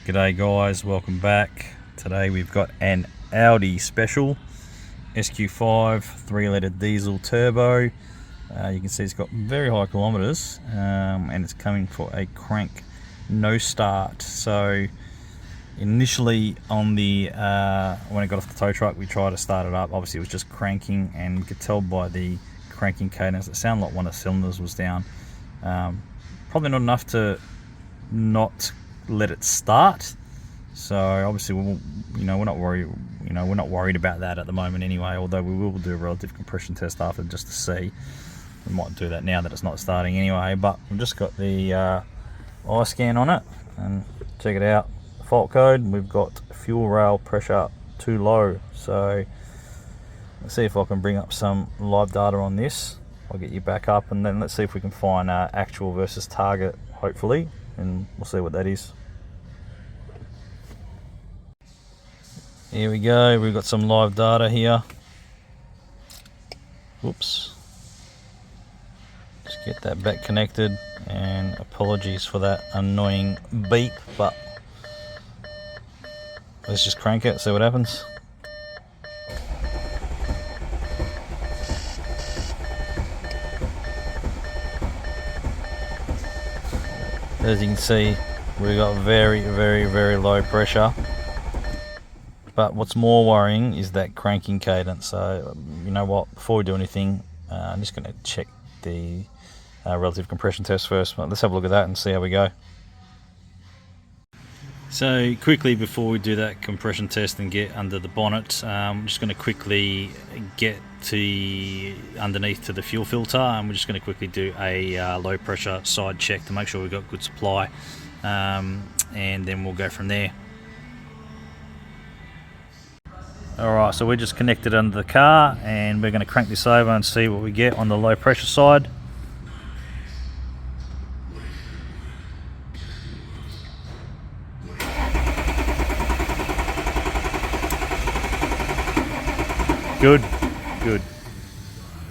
G'day guys, welcome back. Today we've got an Audi special SQ5 3-litre diesel turbo. You can see it's got very high kilometres and it's coming for a crank no start. So initially on the when it got off the tow truck, we tried to start it up. Obviously it was just cranking, and you could tell by the cranking cadence it sounded like one of the cylinders was down. Probably not enough to not let it start. So obviously we're not worried about that at the moment anyway, although we will do a relative compression test after just to see. We might do that now that it's not starting anyway, but we've just got the eye scan on it, and check it out. Fault code, we've got fuel rail pressure too low. So let's see if I can bring up some live data on this. I'll get you back up, and then let's see if we can find actual versus target, hopefully, and we'll see what that is. Here we go, we've got some live data here. Whoops. Just get that back connected, and apologies for that annoying beep, but let's just crank it, see what happens. As you can see, we've got very low pressure. But what's more worrying is that cranking cadence. So you know what, before we do anything, I'm just going to check the relative compression test first. Let's have a look at that and see how we go. So quickly, before we do that compression test and get under the bonnet, I'm just going to quickly get to underneath to the fuel filter, and we're just going to quickly do a low pressure side check to make sure we've got good supply, and then we'll go from there. Alright, so we're just connected under the car, and we're going to crank this over and see what we get on the low pressure side. Good.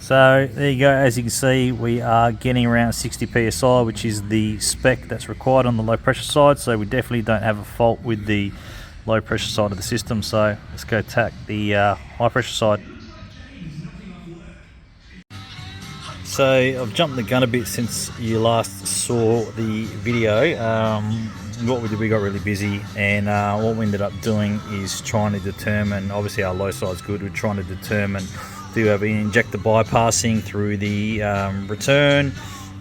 So there you go, as you can see we are getting around 60 psi, which is the spec that's required on the low pressure side, so we definitely don't have a fault with the low pressure side of the system. So let's go attack the high pressure side. So I've jumped the gun a bit since you last saw the video. What we did, we got really busy, and what we ended up doing is trying to determine, obviously our low side's good, we're trying to determine, do we have an injector bypassing through the return?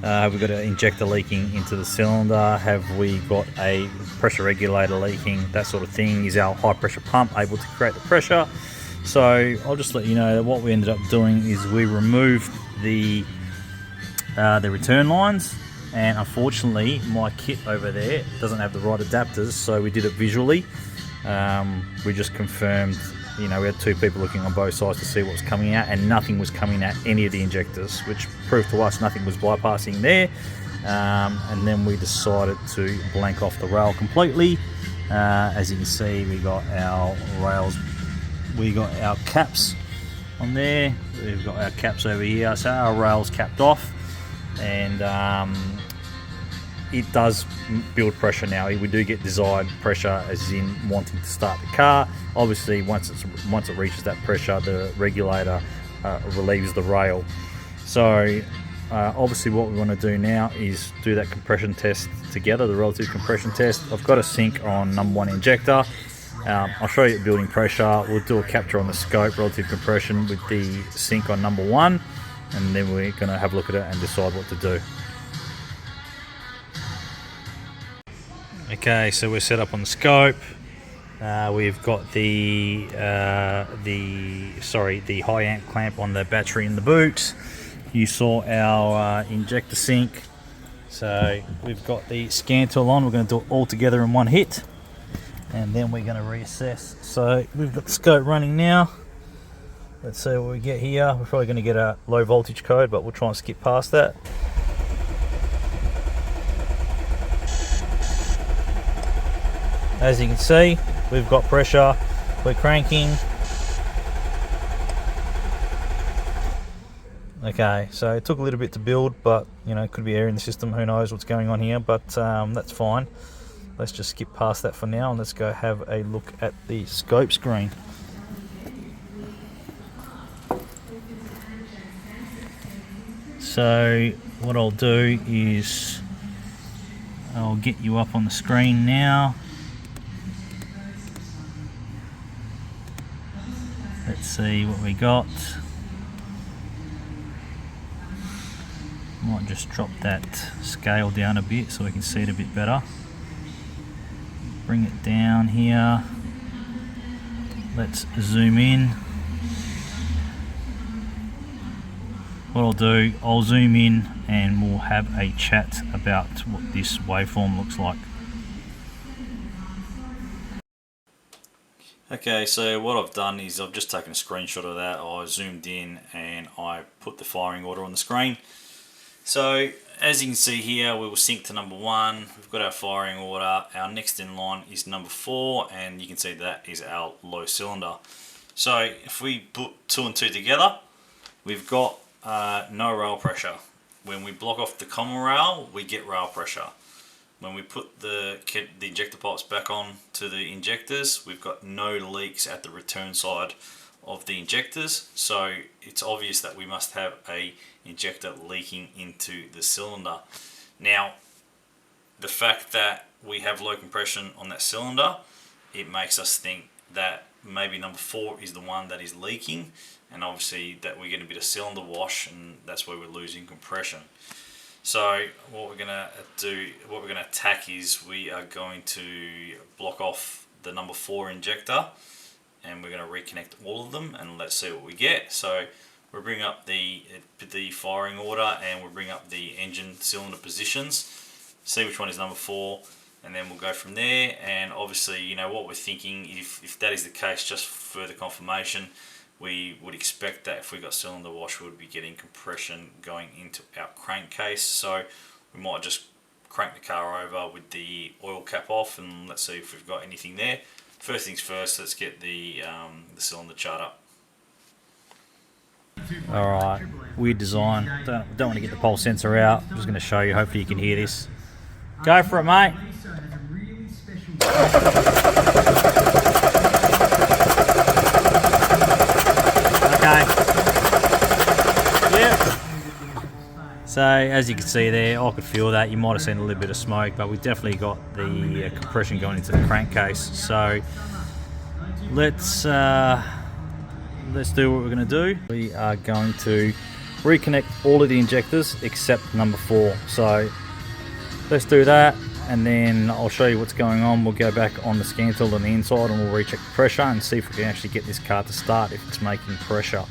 Have we got an injector leaking into the cylinder? Have we got a pressure regulator leaking? That sort of thing. Is our high pressure pump able to create the pressure? So I'll just let you know that what we ended up doing is we removed the return lines, and unfortunately my kit over there doesn't have the right adapters, so we did it visually. We just confirmed, we had two people looking on both sides to see what was coming out, and nothing was coming out any of the injectors, which proved to us nothing was bypassing there. And then we decided to blank off the rail completely. As you can see, we got our rails, we got our caps on there, we've got our caps over here, so our rails capped off, and it does build pressure now. We do get desired pressure, as in wanting to start the car. Obviously once it reaches that pressure, the regulator relieves the rail. So obviously what we want to do now is do that compression test together, the relative compression test. I've got a sync on number 1 injector. I'll show you building pressure. We'll do a capture on the scope, relative compression, with the sync on number 1, and then we're going to have a look at it and decide what to do. Okay, so we're set up on the scope. We've got the high amp clamp on the battery in the boot. You saw our injector sync. So we've got the scan tool on. We're going to do it all together in one hit, and then we're going to reassess. So we've got the scope running now. Let's see what we get here. We're probably going to get a low voltage code, but we'll try and skip past that. As you can see, we've got pressure, we're cranking. Okay, so it took a little bit to build, but it could be air in the system, who knows what's going on here, but that's fine. let's just skip past that for now and let's go have a look at the scope screen. So what I'll do is I'll get you up on the screen now. Let's see what we got. Might just drop that scale down a bit so we can see it a bit better. Bring it down here. Let's zoom in. What I'll do, I'll zoom in and we'll have a chat about what this waveform looks like. Okay, so what I've done is I've just taken a screenshot of that. I zoomed in and I put the firing order on the screen. So as you can see here, we will sync to number 1. We've got our firing order. Our next in line is number 4, and you can see that is our low cylinder. So if we put 2 and 2 together, we've got no rail pressure. When we block off the common rail, we get rail pressure. When we put the injector pipes back on to the injectors, we've got no leaks at the return side of the injectors, so it's obvious that we must have a injector leaking into the cylinder. Now, the fact that we have low compression on that cylinder, it makes us think that maybe number 4 is the one that is leaking, and obviously that we're getting a bit of cylinder wash, and that's where we're losing compression. So what we're gonna do, what we're gonna attack is we are going to block off the number 4 injector, and we're going to reconnect all of them and let's see what we get. So we'll bring up the firing order and we'll bring up the engine cylinder positions, see which one is number 4, and then we'll go from there. And obviously, you know, what we're thinking, if that is the case, just for further confirmation, we would expect that if we got cylinder wash, we would be getting compression going into our crankcase. So we might just crank the car over with the oil cap off and let's see if we've got anything there. First things first, let's get the cylinder chart up. Alright, weird design. Don't want to get the pulse sensor out. I'm just going to show you, hopefully you can hear this. Go for it, mate. Okay. Yeah. So as you can see there, I could feel that. You might have seen a little bit of smoke, but we definitely got the compression going into the crankcase. So let's do what we're going to do. We are going to reconnect all of the injectors except number 4. So let's do that, and then I'll show you what's going on. We'll go back on the scan tool on the inside and we'll recheck the pressure and see if we can actually get this car to start if it's making pressure.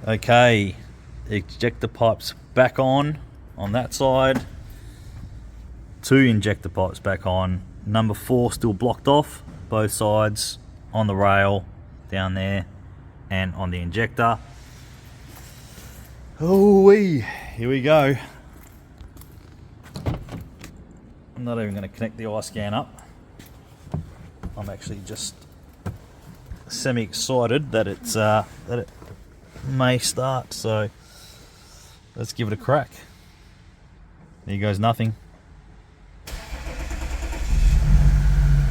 Okay, ejector pipes back on that side, 2 injector pipes back on, number 4 still blocked off, both sides, on the rail, down there, and on the injector. Oh-wee, here we go. I'm not even going to connect the eye scan up. I'm actually just semi-excited that it's that it may start, so let's give it a crack. There goes nothing.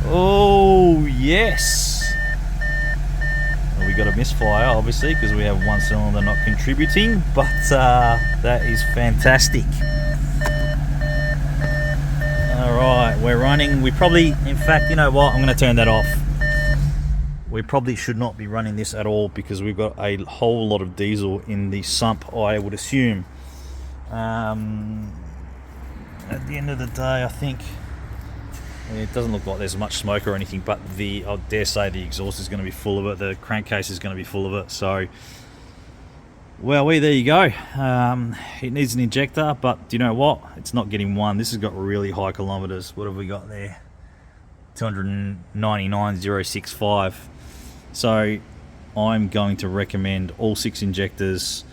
Oh yes, well, we got a misfire obviously because we have one cylinder not contributing, but that is fantastic. Alright, we're running. We probably, in fact, you know what, I'm going to turn that off. We probably should not be running this at all because we've got a whole lot of diesel in the sump, I would assume. At the end of the day, I think it doesn't look like there's much smoke or anything, but I dare say the exhaust is going to be full of it, the crankcase is going to be full of it. So, well, there you go. It needs an injector, but do you know what? It's not getting one. This has got really high kilometers. What have we got there? 299,065. So I'm going to recommend all 6 injectors,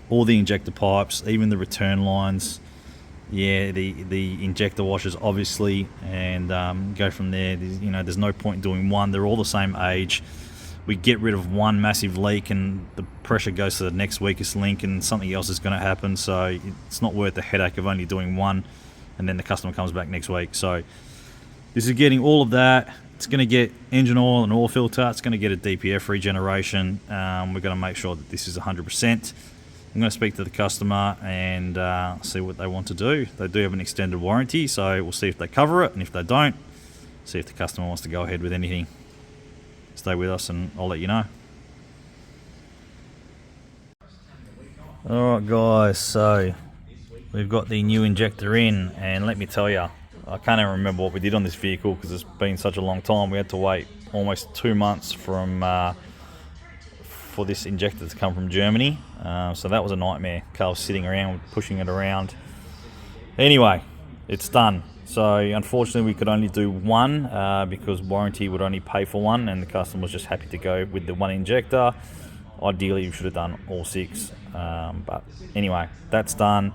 all the injector pipes, even the return lines. Yeah, the injector washers obviously, and go from there. You know, there's no point in doing one. They're all the same age. we get rid of one massive leak and the pressure goes to the next weakest link and something else is going to happen. So it's not worth the headache of only doing one and then the customer comes back next week. So this is getting all of that. It's going to get engine oil and oil filter. It's going to get a DPF regeneration. We're going to make sure that this is 100%. I'm going to speak to the customer and see what they want to do. They do have an extended warranty, so we'll see if they cover it, and if they don't, see if the customer wants to go ahead with anything. Stay with us and I'll let you know. Alright guys, so we've got the new injector in, and let me tell you, I can't even remember what we did on this vehicle because it's been such a long time. We had to wait almost 2 months for this injector to come from Germany, so that was a nightmare. Car was sitting around, pushing it around. Anyway, it's done. So unfortunately we could only do one because warranty would only pay for one, and the customer was just happy to go with the one injector. Ideally we should have done all 6, but anyway, that's done.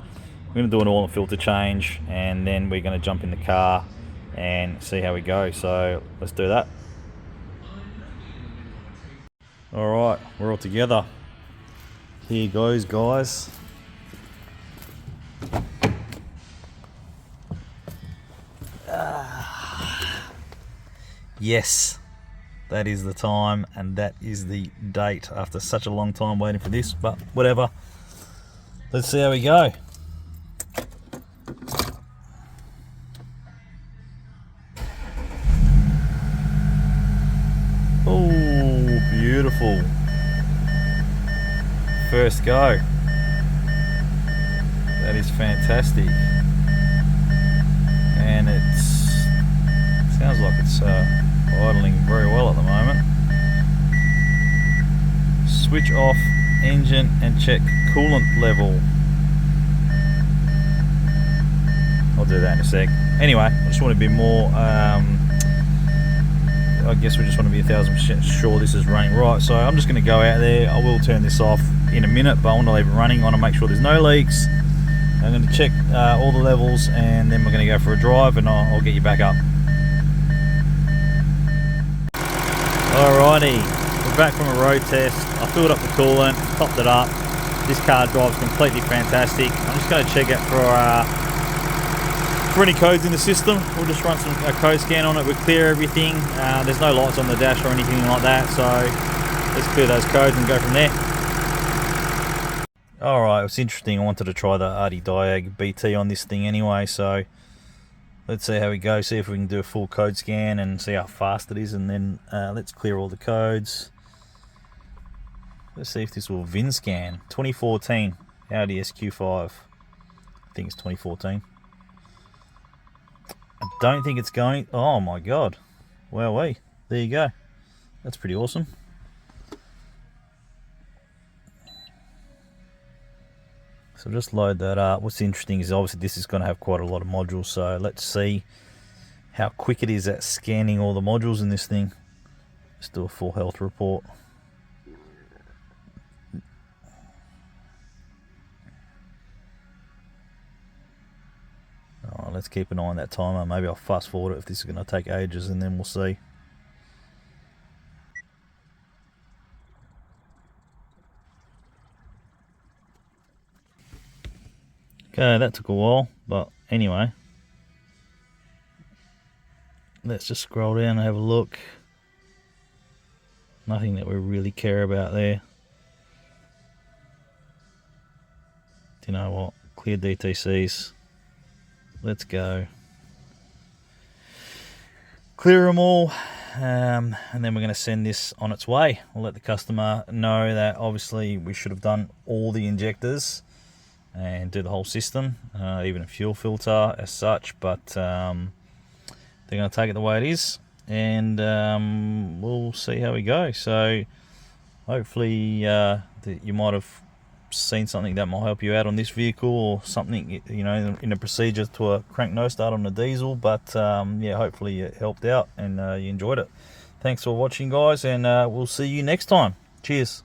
We're going to do an oil and filter change, and then we're going to jump in the car and see how we go. So let's do that. Alright, we're all together. Here goes, guys. Yes, that is the time and that is the date after such a long time waiting for this, but whatever. Let's see how we go. Oh, beautiful. First go. That is fantastic. And it sounds like it's idling very well at the moment. Switch off engine and check coolant level. I'll do that in a sec. Anyway, I just want to be more I guess we just want to be 1000% sure this is running right. So I'm just going to go out there. I will turn this off in a minute, but I want to leave it running. I want to make sure there's no leaks. I'm going to check all the levels, and then we're going to go for a drive, and I'll get you back up. Alrighty, we're back from a road test. I filled up the coolant, topped it up. This car drives completely fantastic. I'm just going to check it for any codes in the system. We'll just run a code scan on it. We'll clear everything. There's no lights on the dash or anything like that, so let's clear those codes and go from there. Alright, it was interesting. I wanted to try the Artydiag BT on this thing anyway, so let's see how we go, see if we can do a full code scan and see how fast it is, and then let's clear all the codes. Let's see if this will VIN scan. 2014 Audi SQ5. I think it's 2014. I don't think it's going. Oh my god. Wowee. There you go. That's pretty awesome. So just load that up. What's interesting is obviously this is going to have quite a lot of modules, so let's see how quick it is at scanning all the modules in this thing. Let's do a full health report. Alright, let's keep an eye on that timer. Maybe I'll fast forward it if this is going to take ages, and then we'll see. Okay, that took a while, but anyway. Let's just scroll down and have a look. Nothing that we really care about there. Do you know what? Clear DTCs. Let's go. Clear them all, and then we're going to send this on its way. We'll let the customer know that obviously we should have done all the injectors and do the whole system, even a fuel filter as such, but they're going to take it the way it is, and we'll see how we go. So hopefully you might have seen something that might help you out on this vehicle, or something, you know, in a procedure to a crank no start on a diesel. But yeah, hopefully it helped out and you enjoyed it. Thanks for watching, guys, and we'll see you next time. Cheers.